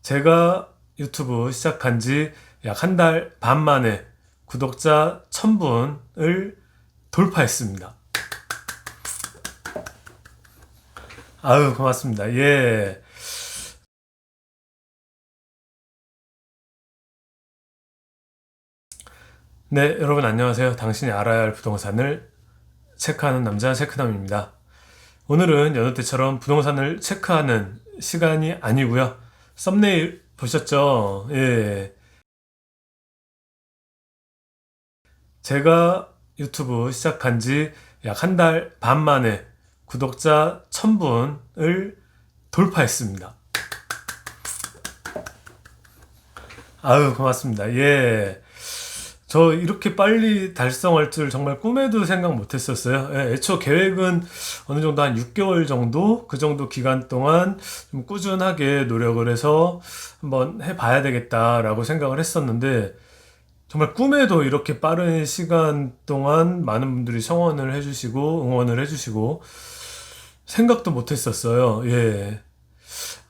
제가 유튜브 시작한 지 약 한 달 반 만에 구독자 1000분을 돌파했습니다. 아유, 고맙습니다. 예. 네, 여러분 안녕하세요. 당신이 알아야 할 부동산을 체크하는 남자 체크남입니다. 오늘은 여느 때처럼 부동산을 체크하는 시간이 아니고요. 썸네일 보셨죠? 예. 제가 유튜브 시작한 지 약 한 달 반 만에 구독자 1000분을 돌파했습니다. 아유, 고맙습니다. 예. 저 이렇게 빨리 달성할 줄 정말 꿈에도 생각 못 했었어요. 예, 애초 계획은 어느 정도 한 6개월 정도, 그 정도 기간 동안 좀 꾸준하게 노력을 해서 한번 해봐야 되겠다라고 생각을 했었는데, 정말 꿈에도 이렇게 빠른 시간 동안 많은 분들이 성원을 해주시고, 응원을 해주시고, 생각도 못 했었어요. 예.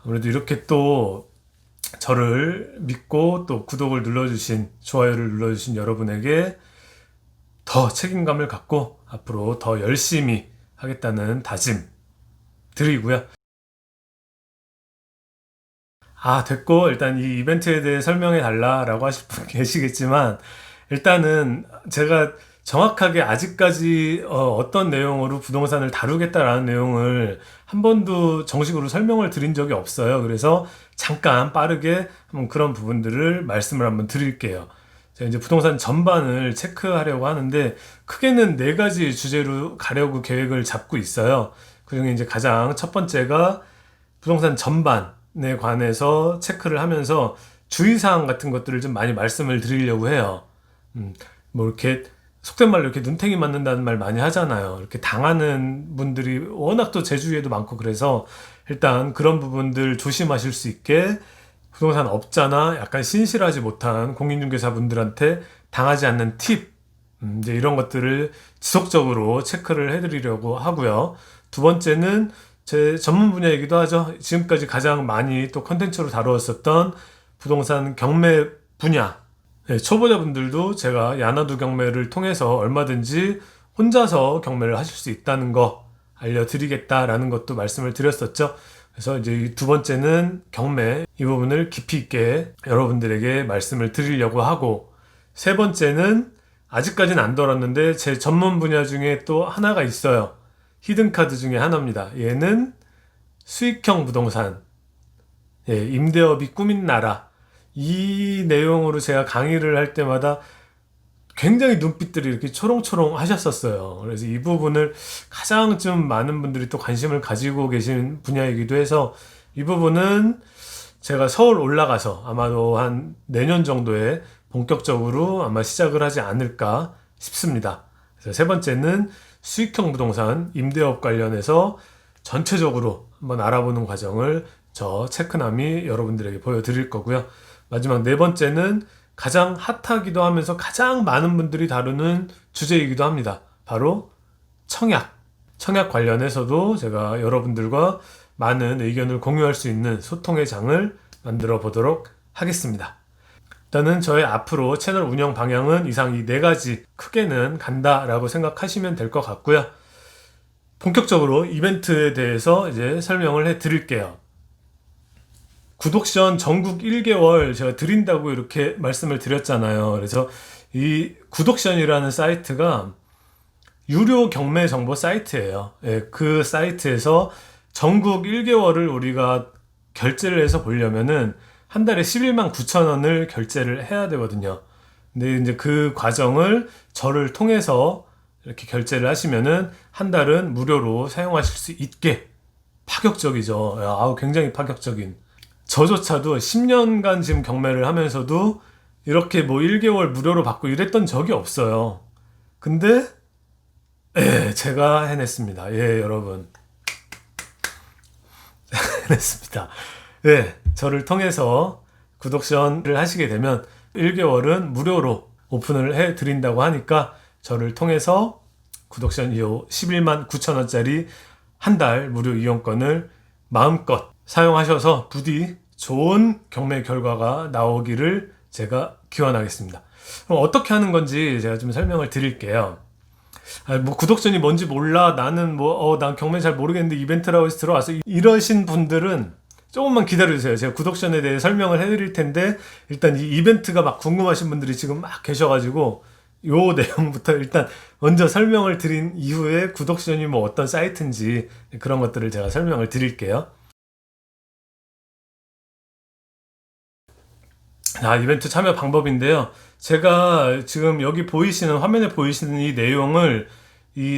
아무래도 이렇게 또 저를 믿고 또 구독을 눌러주신, 좋아요를 눌러주신 여러분에게 더 책임감을 갖고 앞으로 더 열심히 하겠다는 다짐 드리고요. 아, 됐고, 일단 이 이벤트에 대해 설명해 달라라고 하실 분 계시겠지만, 일단은 제가 정확하게 아직까지 떤 내용으로 부동산을 다루겠다라는 내용을 한 번도 정식으로 설명을 드린 적이 없어요. 그래서 잠깐 빠르게 한번 그런 부분들을 말씀을 한번 드릴게요. 제가 이제 부동산 전반을 체크하려고 하는데, 크게는 네 가지 주제로 가려고 계획을 잡고 있어요. 그중에 이제 가장 첫 번째가 부동산 전반에 관해서 체크를 하면서 주의사항 같은 것들을 좀 많이 말씀을 드리려고 해요. 뭐 이렇게 속된 말로 이렇게 눈탱이 맞는다는 말 많이 하잖아요. 이렇게 당하는 분들이 워낙 또 제 주위에도 많고, 그래서 일단 그런 부분들 조심하실 수 있게 부동산 업자나 약간 신실하지 못한 공인중개사분들한테 당하지 않는 팁, 이제 이런 것들을 지속적으로 체크를 해드리려고 하고요. 두 번째는 제 전문 분야이기도 하죠. 지금까지 가장 많이 또 컨텐츠로 다루었었던 부동산 경매 분야. 네, 초보자분들도 제가 야나두 경매를 통해서 얼마든지 혼자서 경매를 하실 수 있다는 거 알려드리겠다라는 것도 말씀을 드렸었죠. 그래서 이제 이 두 번째는 경매, 이 부분을 깊이 있게 여러분들에게 말씀을 드리려고 하고, 세 번째는 아직까지는 안 다뤘는데 제 전문 분야 중에 또 하나가 있어요. 히든카드 중에 하나입니다. 얘는 수익형 부동산, 예, 임대업이 꿈인 나라. 이 내용으로 제가 강의를 할 때마다 굉장히 눈빛들이 이렇게 초롱초롱 하셨었어요. 그래서 이 부분을 가장 좀 많은 분들이 또 관심을 가지고 계신 분야이기도 해서, 이 부분은 제가 서울 올라가서 아마도 한 내년 정도에 본격적으로 아마 시작을 하지 않을까 싶습니다. 그래서 세 번째는 수익형 부동산 임대업 관련해서 전체적으로 한번 알아보는 과정을 저 체크남이 여러분들에게 보여드릴 거고요. 마지막 네 번째는 가장 핫하기도 하면서 가장 많은 분들이 다루는 주제이기도 합니다. 바로 청약. 청약 관련해서도 제가 여러분들과 많은 의견을 공유할 수 있는 소통의 장을 만들어 보도록 하겠습니다. 일단은 저의 앞으로 채널 운영 방향은 이상 이 네 가지 크게는 간다라고 생각하시면 될 것 같고요. 본격적으로 이벤트에 대해서 이제 설명을 해 드릴게요. 구독션 전국 1개월 제가 드린다고 이렇게 말씀을 드렸잖아요. 그래서 이 구독션이라는 사이트가 유료 경매 정보 사이트예요. 예, 그 사이트에서 전국 1개월을 우리가 결제를 해서 보려면은 한 달에 11만 9천 원을 결제를 해야 되거든요. 근데 이제 그 과정을 저를 통해서 이렇게 결제를 하시면은 한 달은 무료로 사용하실 수 있게, 파격적이죠. 아우, 굉장히 파격적인. 저조차도 10년간 지금 경매를 하면서도 이렇게 뭐 1개월 무료로 받고 이랬던 적이 없어요. 근데 예, 제가 해냈습니다. 예, 여러분. 해냈습니다. 예, 저를 통해서 구독션을 하시게 되면 1개월은 무료로 오픈을 해 드린다고 하니까, 저를 통해서 구독션 이후 11만 9천 원짜리 한 달 무료 이용권을 마음껏 사용하셔서 부디 좋은 경매 결과가 나오기를 제가 기원하겠습니다. 그럼 어떻게 하는 건지 제가 좀 설명을 드릴게요. 뭐 구독전이 뭔지 몰라. 나는 난 경매 잘 모르겠는데 이벤트라고 해서 들어왔어. 이러신 분들은 조금만 기다려주세요. 제가 구독전에 대해 설명을 해드릴 텐데, 일단 이 이벤트가 막 궁금하신 분들이 지금 막 계셔가지고, 요 내용부터 일단 먼저 설명을 드린 이후에 구독전이 뭐 어떤 사이트인지 그런 것들을 제가 설명을 드릴게요. 이벤트 참여 방법인데요. 제가 지금 여기 보이시는, 화면에 보이시는 이 내용을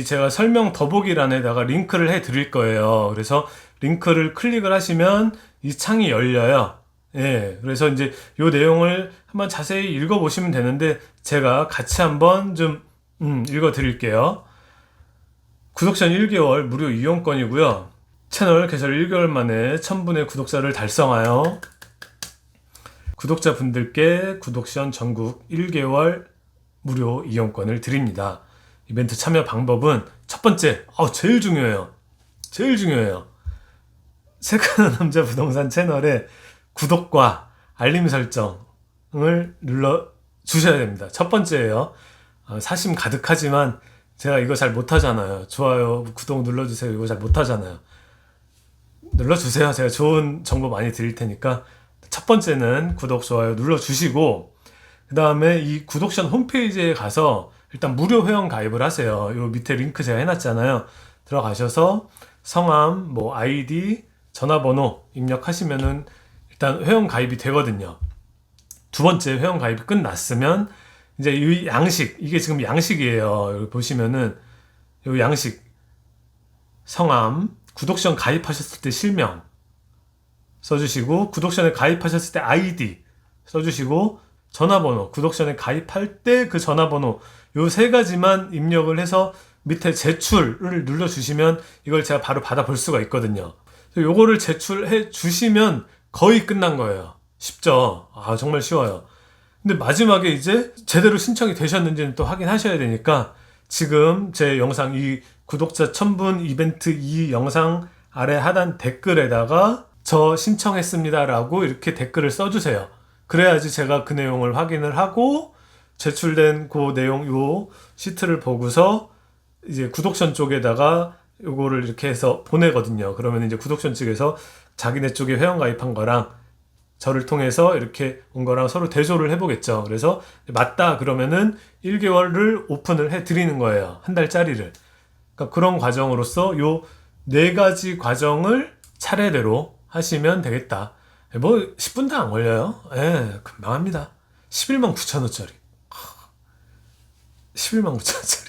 제가 설명 더보기란에다가 링크를 해 드릴 거예요. 그래서 링크를 클릭을 하시면 이 창이 열려요. 예. 그래서 이제 요 내용을 한번 자세히 읽어 보시면 되는데, 제가 같이 한번 좀, 읽어 드릴게요. 구독전 1개월 무료 이용권이고요. 채널 개설 1개월 만에 1000분의 구독자를 달성하여 구독자분들께 구독전 전국 1개월 무료 이용권을 드립니다. 이벤트 참여 방법은 첫 번째, 제일 중요해요. 제일 중요해요. 세카나 남자 부동산 채널에 구독과 알림 설정을 눌러 주셔야 됩니다. 첫 번째예요. 사심 가득하지만 제가 이거 잘 못하잖아요. 좋아요, 구독 눌러주세요. 이거 잘 못하잖아요. 눌러주세요. 제가 좋은 정보 많이 드릴 테니까. 첫 번째는 구독, 좋아요 눌러주시고, 그 다음에 이 구독전 홈페이지에 가서 일단 무료 회원 가입을 하세요. 요 밑에 링크 제가 해놨잖아요. 들어가셔서 성함, 뭐 아이디, 전화번호 입력하시면은 일단 회원 가입이 되거든요. 두 번째 회원 가입이 끝났으면 이제 이 양식, 이게 지금 양식이에요. 여기 보시면은 요 양식, 성함, 구독전 가입하셨을 때 실명 써주시고, 구독전에 가입하셨을 때 아이디 써주시고, 전화번호, 구독전에 가입할 때 그 전화번호, 요 세 가지만 입력을 해서 밑에 제출을 눌러주시면 이걸 제가 바로 받아볼 수가 있거든요. 요거를 제출해 주시면 거의 끝난 거예요. 쉽죠? 정말 쉬워요. 근데 마지막에 이제 제대로 신청이 되셨는지는 또 확인하셔야 되니까, 지금 제 영상, 이 구독자 1000분 이벤트 이 영상 아래 하단 댓글에다가 저 신청했습니다라고 이렇게 댓글을 써주세요. 그래야지 제가 그 내용을 확인을 하고 제출된 그 내용, 요 시트를 보고서 이제 구독전 쪽에다가 요거를 이렇게 해서 보내거든요. 그러면 이제 구독전 측에서 자기네 쪽에 회원 가입한 거랑 저를 통해서 이렇게 온 거랑 서로 대조를 해보겠죠. 그래서 맞다 그러면은 1개월을 오픈을 해 드리는 거예요. 한 달짜리를. 그러니까 그런 과정으로서 요 네 가지 과정을 차례대로 하시면 되겠다. 뭐 10분도 안 걸려요. 금방 합니다. 11만 9천 원짜리. 11만 9천 원짜리.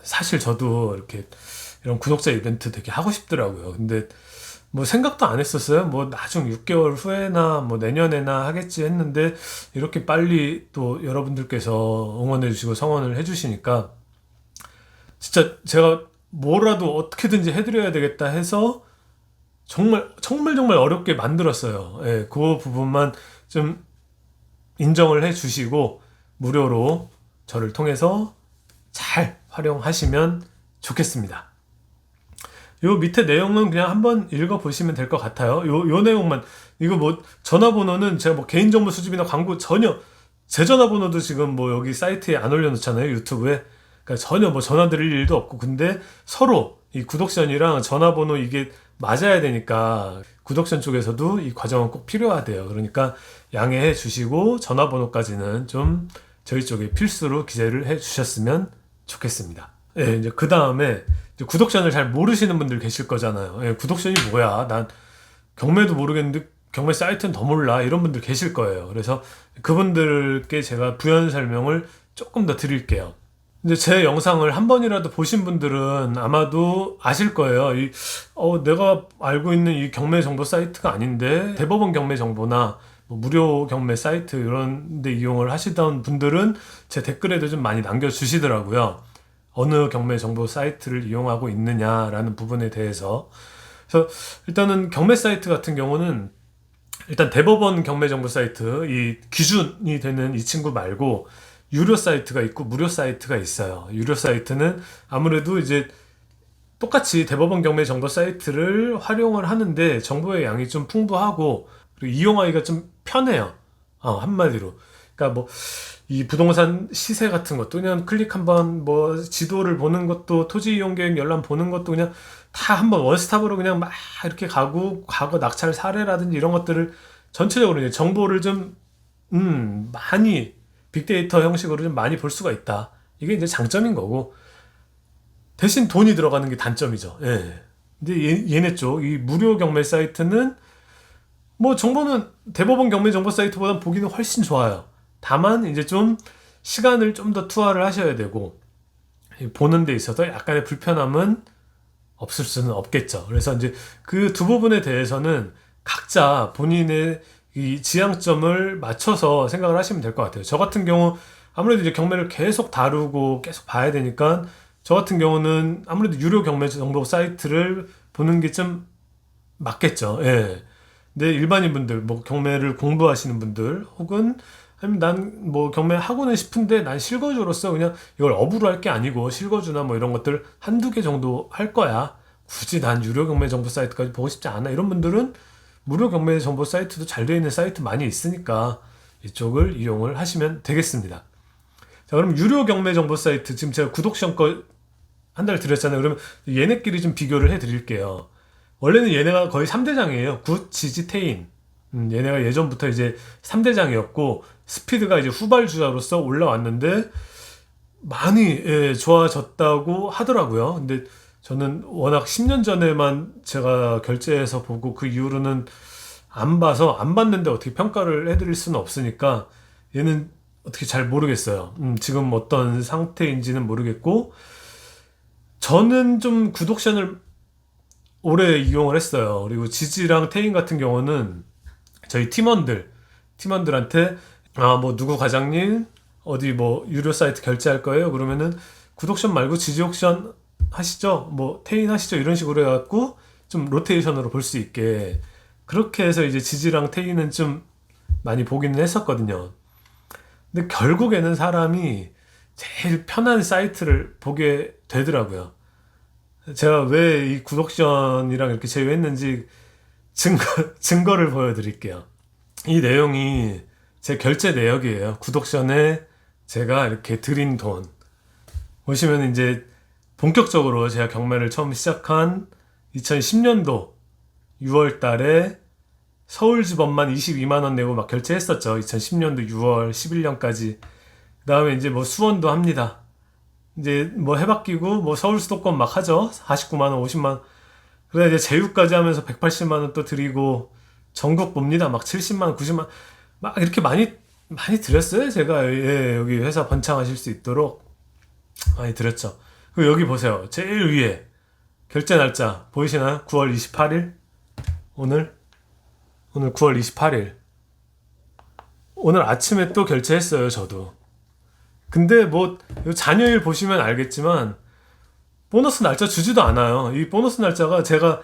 사실 저도 이렇게 이런 구독자 이벤트 되게 하고 싶더라고요. 근데 뭐 생각도 안 했었어요. 뭐 나중 6개월 후에나 뭐 내년에나 하겠지 했는데, 이렇게 빨리 또 여러분들께서 응원해 주시고 성원을 해 주시니까 진짜 제가 뭐라도 어떻게든지 해드려야 되겠다 해서 정말 어렵게 만들었어요. 그 부분만 좀 인정을 해 주시고 무료로 저를 통해서 잘 활용하시면 좋겠습니다. 요 밑에 내용은 그냥 한번 읽어보시면 될 것 같아요. 요 내용만, 이거 뭐 전화번호는 제가 뭐 개인정보 수집이나 광고 전혀, 제 전화번호도 지금 뭐 여기 사이트에 안 올려놓잖아요, 유튜브에. 그러니까 전혀 뭐 전화 드릴 일도 없고, 근데 서로 이 구독전이랑 전화번호 이게 맞아야 되니까 구독전 쪽에서도 이 과정은 꼭 필요하대요. 그러니까 양해해 주시고 전화번호까지는 좀 저희 쪽에 필수로 기재를 해 주셨으면 좋겠습니다. 이제 그 다음에 구독전을 잘 모르시는 분들 계실 거잖아요. 구독전이 뭐야? 난 경매도 모르겠는데 경매 사이트는 더 몰라. 이런 분들 계실 거예요. 그래서 그분들께 제가 부연 설명을 조금 더 드릴게요. 이제 제 영상을 한 번이라도 보신 분들은 아마도 아실 거예요. 내가 알고 있는 이 경매 정보 사이트가 아닌데, 대법원 경매 정보나 뭐 무료 경매 사이트 이런 데 이용을 하시던 분들은 제 댓글에도 좀 많이 남겨주시더라고요. 어느 경매 정보 사이트를 이용하고 있느냐라는 부분에 대해서. 그래서 일단은 경매 사이트 같은 경우는 일단 대법원 경매 정보 사이트, 이 기준이 되는 이 친구 말고 유료 사이트가 있고 무료 사이트가 있어요. 유료 사이트는 아무래도 이제 똑같이 대법원 경매 정보 사이트를 활용을 하는데 정보의 양이 좀 풍부하고 그리고 이용하기가 좀 편해요. 한마디로. 그러니까 뭐 이 부동산 시세 같은 것도 그냥 클릭 한번 뭐 지도를 보는 것도 토지 이용 계획 열람 보는 것도 그냥 다 한번 원스톱으로 그냥 막 이렇게 가고 과거 낙찰 사례라든지 이런 것들을 전체적으로 이제 정보를 좀 많이 빅데이터 형식으로 좀 많이 볼 수가 있다. 이게 이제 장점인 거고 대신 돈이 들어가는 게 단점이죠. 예. 근데 얘네 쪽 이 무료 경매 사이트는 뭐 정보는 대법원 경매 정보 사이트보다 보기는 훨씬 좋아요. 다만 이제 좀 시간을 좀 더 투하를 하셔야 되고 보는 데 있어서 약간의 불편함은 없을 수는 없겠죠. 그래서 이제 그 두 부분에 대해서는 각자 본인의 이 지향점을 맞춰서 생각을 하시면 될 것 같아요. 저 같은 경우 아무래도 이제 경매를 계속 다루고 계속 봐야 되니까 저 같은 경우는 아무래도 유료 경매 정보 사이트를 보는 게 좀 맞겠죠. 예. 근데 일반인 분들, 뭐 경매를 공부하시는 분들 혹은 아니면 난 뭐 경매 하고는 싶은데 난 실거주로서 그냥 이걸 업으로 할 게 아니고 실거주나 뭐 이런 것들 한두 개 정도 할 거야. 굳이 난 유료 경매 정보 사이트까지 보고 싶지 않아. 이런 분들은 무료 경매 정보 사이트도 잘 되어 있는 사이트 많이 있으니까 이쪽을 이용을 하시면 되겠습니다. 자, 그럼 유료 경매 정보 사이트 지금 제가 구독 시험 거 한 달 드렸잖아요. 그러면 얘네끼리 좀 비교를 해 드릴게요. 원래는 얘네가 거의 3대장이에요. 굿, 지지, 테인. 얘네가 예전부터 이제 3대장이었고 스피드가 이제 후발주자로서 올라왔는데 많이 좋아졌다고 하더라고요. 근데 저는 워낙 10년 전에만 제가 결제해서 보고 그 이후로는 안 봐서 안 봤는데 어떻게 평가를 해드릴 수는 없으니까 얘는 어떻게 잘 모르겠어요. 지금 어떤 상태인지는 모르겠고 저는 좀 구독션을 오래 이용을 했어요. 그리고 지지랑 태인 같은 경우는 저희 팀원들한테 뭐 누구 과장님 어디 뭐 유료 사이트 결제할 거예요? 그러면은 구독션 말고 지지 옵션 하시죠? 뭐 태인 하시죠? 이런 식으로 해갖고 좀 로테이션으로 볼 수 있게 그렇게 해서 이제 지지랑 태인은 좀 많이 보기는 했었거든요. 근데 결국에는 사람이 제일 편한 사이트를 보게 되더라고요. 제가 왜 이 구독션이랑 이렇게 제휴했는지 증거를 보여드릴게요. 이 내용이 제 결제 내역이에요. 구독션에 제가 이렇게 들인 돈. 보시면 이제 본격적으로 제가 경매를 처음 시작한 2010년도 6월 달에 서울지법만 22만 원 내고 막 결제했었죠. 2010년도 6월 11년까지. 그 다음에 이제 뭐 수원도 합니다. 이제 뭐 해바뀌고 뭐 서울 수도권 막 하죠. 49만 원, 50만 원. 그래 이제 제휴까지 하면서 180만 원 또 드리고 전국 봅니다. 막 70만 원, 90만 원. 막 이렇게 많이 드렸어요. 제가 여기 회사 번창하실 수 있도록 많이 드렸죠. 그리고 여기 보세요. 제일 위에 결제 날짜 보이시나요? 9월 28일. 오늘 9월 28일. 오늘 아침에 또 결제했어요. 저도. 근데 뭐 잔여일 보시면 알겠지만 보너스 날짜 주지도 않아요. 이 보너스 날짜가 제가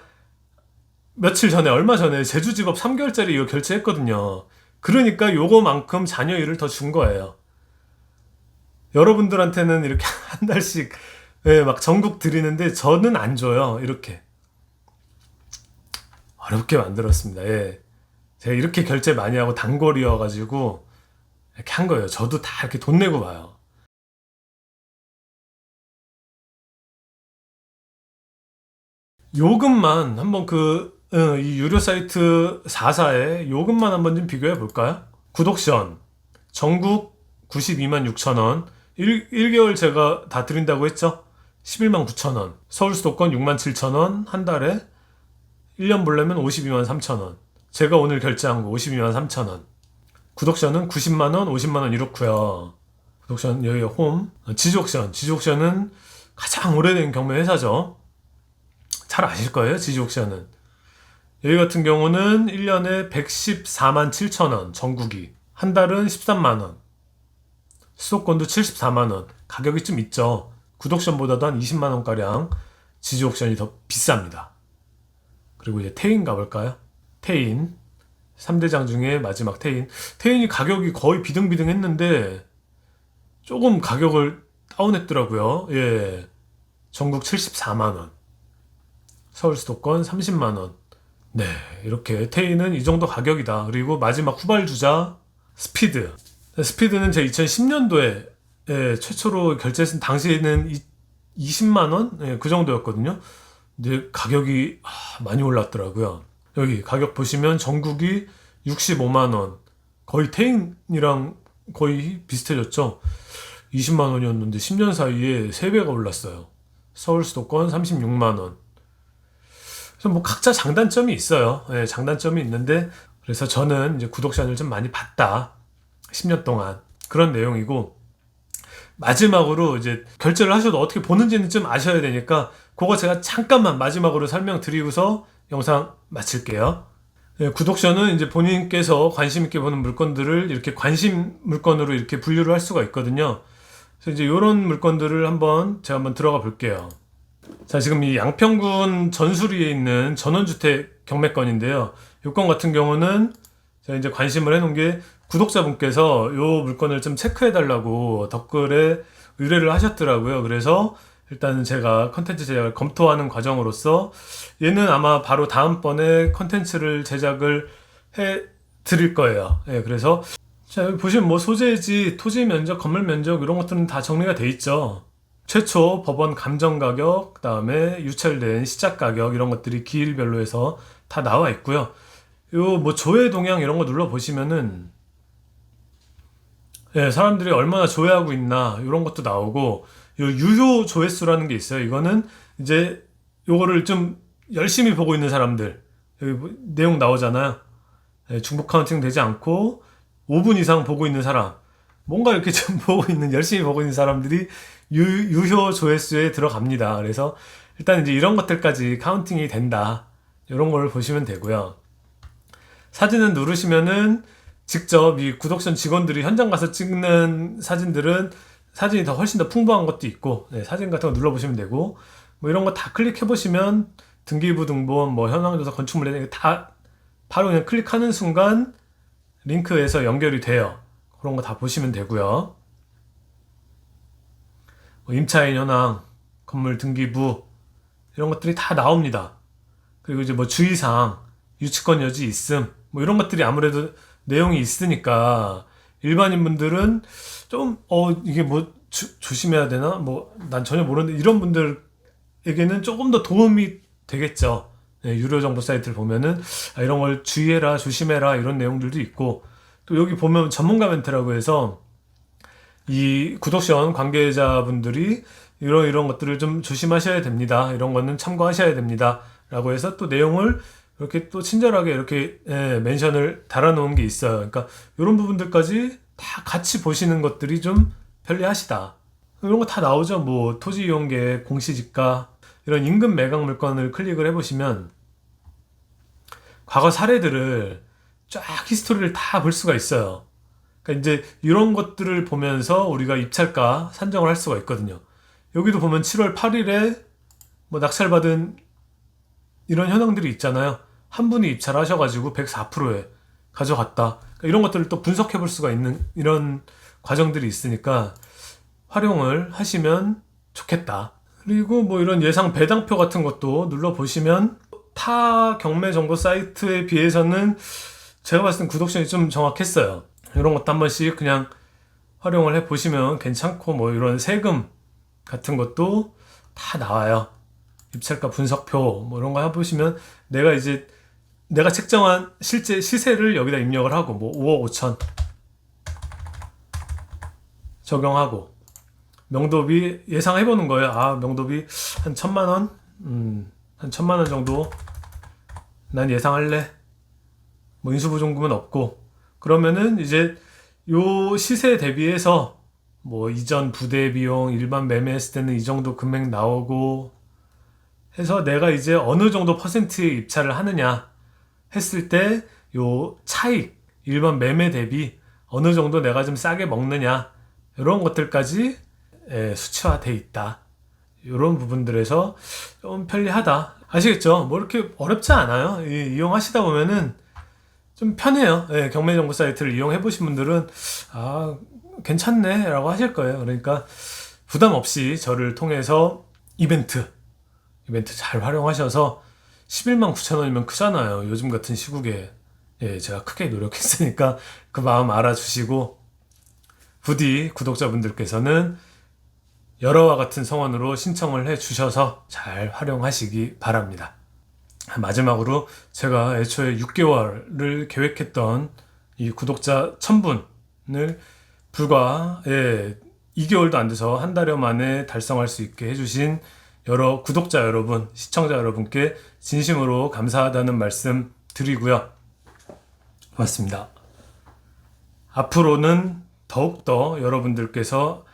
며칠 전에 얼마 전에 제주지법 3개월짜리 이거 결제했거든요. 그러니까 요거만큼 잔여일을 더 준 거예요. 여러분들한테는 이렇게 한 달씩 막 전국 드리는데 저는 안 줘요. 이렇게 어렵게 만들었습니다. 제가 이렇게 결제 많이 하고 단골이어가지고 이렇게 한 거예요. 저도 다 이렇게 돈 내고 봐요. 요금만 한번 이 유료 사이트 4사에 요금만 한번 좀 비교해 볼까요? 구독션 전국 92만 6천 원 1개월 제가 다 드린다고 했죠? 11만 9천 원 서울 수도권 6만 7천 원 한 달에 1년 보려면 52만 3천 원 제가 오늘 결제한 거 52만 3천 원 구독션은 90만 원 50만 원 이렇고요. 구독션 여기 홈 지지옥션은 가장 오래된 경매 회사죠. 잘 아실 거예요. 지지옥션은 여기 같은 경우는 1년에 114만 7천 원 전국이 한 달은 13만 원 수도권도 74만 원 가격이 좀 있죠. 구독션보다도 한 20만 원가량 지지옥션이 더 비쌉니다. 그리고 이제 태인 가볼까요? 태인 3대장 중에 마지막 태인이 가격이 거의 비등비등 했는데 조금 가격을 다운했더라고요. 전국 74만 원 서울 수도권 30만 원. 네, 이렇게 테이는 이 정도 가격이다. 그리고 마지막 후발주자 스피드. 스피드는 제 2010년도에 최초로 결제했을 당시에는 20만 원? 그 정도였거든요. 근데 가격이 많이 올랐더라고요. 여기 가격 보시면 전국이 65만 원. 거의 테인이랑 거의 비슷해졌죠. 20만 원이었는데 10년 사이에 3배가 올랐어요. 서울 수도권 36만 원. 그래서 뭐 각자 장단점이 있어요. 장단점이 있는데 그래서 저는 이제 구독 제한을 좀 많이 받다. 10년 동안 그런 내용이고, 마지막으로 이제 결제를 하셔도 어떻게 보는지는 좀 아셔야 되니까 그거 제가 잠깐만 마지막으로 설명드리고서 영상 마칠게요. 구독션은 이제 본인께서 관심 있게 보는 물건들을 이렇게 관심 물건으로 이렇게 분류를 할 수가 있거든요. 그래서 이제 이런 물건들을 제가 한번 들어가 볼게요. 자, 지금 이 양평군 전수리에 있는 전원주택 경매건인데요. 이 건 같은 경우는 제가 이제 관심을 해놓은 게 구독자분께서 이 물건을 좀 체크해달라고 댓글에 의뢰를 하셨더라고요. 그래서 일단은 제가 컨텐츠 제작을 검토하는 과정으로서 얘는 아마 바로 다음번에 컨텐츠를 제작을 해 드릴 거예요. 그래서 자, 여기 보시면 뭐 소재지, 토지 면적, 건물 면적 이런 것들은 다 정리가 돼 있죠. 최초 법원 감정 가격, 그다음에 유찰된 시작 가격 이런 것들이 기일별로 해서 다 나와 있고요. 요 뭐 조회 동향 이런 거 눌러 보시면은 사람들이 얼마나 조회하고 있나 이런 것도 나오고, 요 유효 조회수라는 게 있어요. 이거는 이제 요거를 좀 열심히 보고 있는 사람들, 여기 뭐 내용 나오잖아요. 중복 카운팅 되지 않고 5분 이상 보고 있는 사람, 뭔가 이렇게 좀 보고 있는, 열심히 보고 있는 사람들이 유효 조회수에 들어갑니다. 그래서 일단 이제 이런 것들까지 카운팅이 된다. 이런 걸 보시면 되고요. 사진을 누르시면은 직접 이 구독션 직원들이 현장 가서 찍는 사진들은 사진이 더 훨씬 더 풍부한 것도 있고, 사진 같은 거 눌러보시면 되고, 뭐 이런 거 다 클릭해보시면 등기부 등본, 뭐 현황조사, 건축물 다 바로 그냥 클릭하는 순간 링크에서 연결이 돼요. 그런 거 다 보시면 되고요. 뭐 임차인 현황, 건물 등기부 이런 것들이 다 나옵니다. 그리고 이제 뭐 주의사항, 유치권 여지 있음, 뭐 이런 것들이 아무래도 내용이 있으니까 일반인 분들은 좀 이게 뭐 조심해야 되나? 뭐 난 전혀 모르는데 이런 분들에게는 조금 더 도움이 되겠죠. 유료 정보 사이트를 보면은 이런 걸 주의해라, 조심해라 이런 내용들도 있고, 또 여기 보면 전문가 멘트라고 해서 이 구독션 관계자분들이 이런 것들을 좀 조심하셔야 됩니다. 이런 거는 참고하셔야 됩니다. 라고 해서 또 내용을 이렇게 또 친절하게 이렇게 멘션을 달아놓은 게 있어요. 그러니까 이런 부분들까지 다 같이 보시는 것들이 좀 편리하시다. 이런 거 다 나오죠. 뭐 토지 이용계획, 공시지가 이런 임금 매각 물건을 클릭을 해보시면 과거 사례들을 쫙 히스토리를 다 볼 수가 있어요. 그러니까 이제 이런 것들을 보면서 우리가 입찰가 산정을 할 수가 있거든요. 여기도 보면 7월 8일에 뭐 낙찰받은 이런 현황들이 있잖아요. 한 분이 입찰하셔가지고 104%에 가져갔다. 그러니까 이런 것들을 또 분석해 볼 수가 있는 이런 과정들이 있으니까 활용을 하시면 좋겠다. 그리고 뭐 이런 예상 배당표 같은 것도 눌러보시면 타 경매 정보 사이트에 비해서는 제가 봤을 땐 구독션이 좀 정확했어요. 이런 것도 한 번씩 그냥 활용을 해 보시면 괜찮고, 뭐 이런 세금 같은 것도 다 나와요. 입찰가 분석표 뭐 이런 거 해보시면 내가 책정한 실제 시세를 여기다 입력을 하고 뭐 5억 5천 적용하고, 명도비 예상해보는 거예요. 명도비 한 1,000만 원? 한 1,000만 원 정도 난 예상할래. 뭐 인수보증금은 없고, 그러면은 이제 요 시세 대비해서 뭐 이전 부대 비용, 일반 매매했을 때는 이 정도 금액 나오고 해서 내가 이제 어느 정도 퍼센트의 입찰을 하느냐 했을 때 요 차익, 일반 매매 대비 어느 정도 내가 좀 싸게 먹느냐 이런 것들까지 수치화돼 있다. 이런 부분들에서 좀 편리하다. 아시겠죠? 뭐 이렇게 어렵지 않아요. 이용하시다 보면은 좀 편해요. 경매 정보 사이트를 이용해 보신 분들은 괜찮네 라고 하실 거예요. 그러니까 부담 없이 저를 통해서 이벤트 잘 활용하셔서 11만 9천 원이면 크잖아요. 요즘 같은 시국에. 예, 제가 크게 노력했으니까 그 마음 알아주시고, 부디 구독자분들께서는 여러와 같은 성원으로 신청을 해 주셔서 잘 활용하시기 바랍니다. 마지막으로 제가 애초에 6개월을 계획했던 이 구독자 1000분을 불과 2개월도 안 돼서 한 달여 만에 달성할 수 있게 해주신 여러 구독자 여러분, 시청자 여러분께 진심으로 감사하다는 말씀 드리고요. 고맙습니다. 앞으로는 더욱더 여러분들께서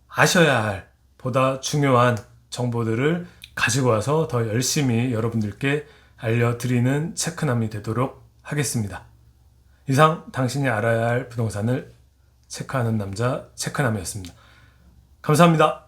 아셔야 할 보다 중요한 정보들을 가지고 와서 더 열심히 여러분들께 알려드리는 체크남이 되도록 하겠습니다. 이상 당신이 알아야 할 부동산을 체크하는 남자 체크남이었습니다. 감사합니다.